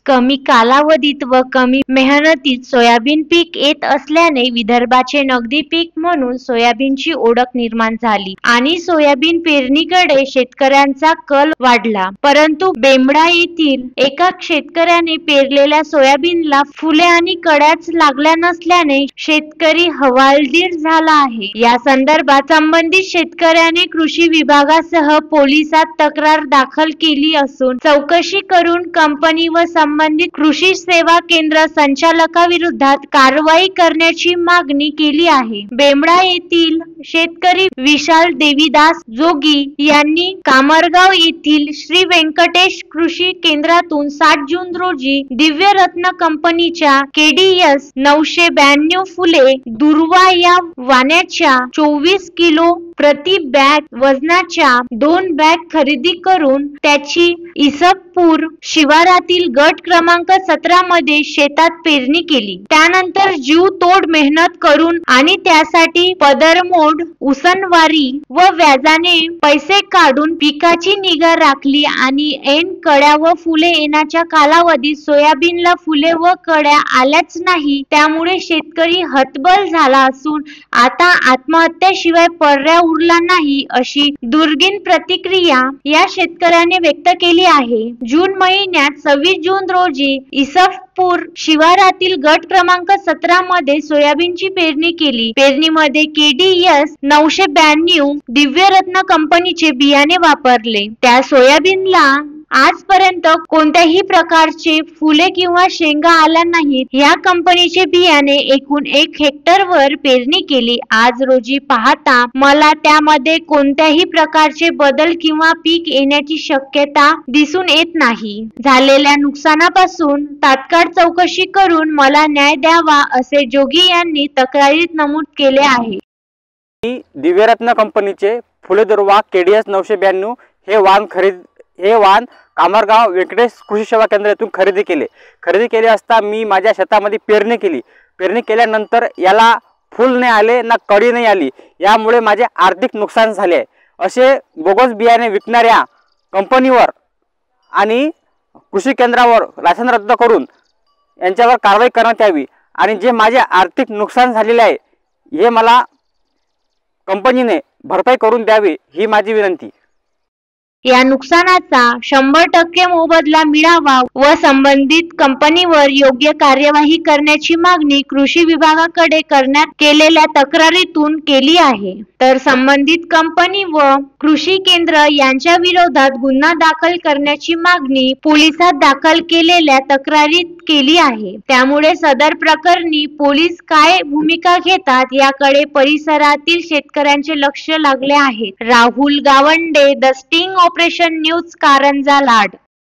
कमी कालावधीत व कमी मेहनतीत सोयाबीन पीक येत असल्याने विदर्भाचे नगदी पीक म्हणून सोयाबीनची ओळख निर्माण झाली आणि सोयाबीन पेरणीकडे शेतकऱ्यांचा कल वाढला। परंतु बेंबडा येथील एका शेतकऱ्याने पेरलेल्या सोयाबीनला फुले आणि कळ्याच लागल्या नसल्याने शेतकरी हवालदिल झाला आहे। या संदर्भात संबंधित शेतकऱ्याने कृषी विभागासह पोलिसात तक्रार दाखल केली असून चौकशी करून कंपनी व संबंधित कृषी सेवा केंद्र संचालकाविरोधात कारवाई करण्याची मागणी केली आहे। बेंबडा येथील शेतकरी विशाल देवीदास जोगी यांनी कामरगाव येथील श्री व्यंकटेश कृषी केंद्रातून 7 जून रोजी दिव्यरत्न कंपनीच्या KDS 992 फुले दुर्वा या वाणाच्या 24 किलो प्रति बॅग वजनाच्या 2 बॅग खरेदी करून त्याची इसबपूर शिवारातील गट क्रमांक 17 मध्ये शेतात पेरणी केली। त्यानंतर जीव तोड मेहनत करून आणि त्यासाठी पदरमोड उसनवारी व व्याजाने पैसे काढून पिकाची निगा राखली आणि ऐन कळ्या व फुले येण्याच्या कालावधीत सोयाबीनला फुले व कळ्या आल्याच नाही। त्यामुळे शेतकरी हतबल झाला असून आता आत्महत्येशिवाय पर्याय उरला नाही अशी दुर्गीण प्रतिक्रिया या शेतकऱ्याने व्यक्त केली आहे। जून महिन्यात 26 जून रोजी इसफपूर शिवारातील गट क्रमांक 17 मध्ये सोयाबीनची पेरणी केली। पेरणीमध्ये KDS 992 दिव्यरत्न कंपनीचे बियाणे वापरले। त्या सोयाबीनला आजपर्यंत कोणत्याही प्रकारचे फुले किंवा शेंगा आल्या नाहीत। या कंपनीचे बियाणे एकूण 1 हेक्टरवर पेरणी केली। आज रोजी पाहता मला त्यामध्ये कोणत्याही प्रकारचे बदल किंवा पीक येण्याची शक्यता दिसून येत नाही। झालेल्या नुकसानापासून तात्काळ चौकशी करून मला न्याय द्यावा असे जोगी यांनी तक्रारीत नमूद केले आहे। दिव्यरत्न कंपनीचे फुले दुर्वा KDS 992 हे वाण कामरगाव व्यंकटेश कृषी सेवा केंद्र येथून खरेदी केले असता मी माझ्या शेतामध्ये पेरणी केली। पेरणी केल्यानंतर याला फूल नाही आले ना कळी नाही आली, यामुळे माझे आर्थिक नुकसान झाले। असे बोगस बियाणे विकणाऱ्या कंपनीवर आणि कृषी केंद्रावर लायसन रद्द करून यांच्यावर कारवाई करण्यात यावी आणि जे माझे आर्थिक नुकसान झालेले आहे हे मला कंपनीने भरपाई करून द्यावी ही माझी विनंती। या नुकसानाचा 100% मोबदला मिळावा व संबंधित कंपनीवर योग्य कार्यवाही करण्याची मागणी कृषी विभागाकडे करण्यात केलेल्या तक्रारीतून केली आहे। तर संबंधित कंपनी व कृषी केंद्र यांच्या विरोधात गुन्हा दाखल करण्याची मागणी पोलिसात दाखल केलेल्या तक्रारीत केली आहे। त्यामुळे सदर प्रकरणी पोलीस काय भूमिका घेतात याकडे परिसरातील शेतकऱ्यांचे लक्ष लागले आहे। Rahul Gawande, the sting operation news, Karanja Lad.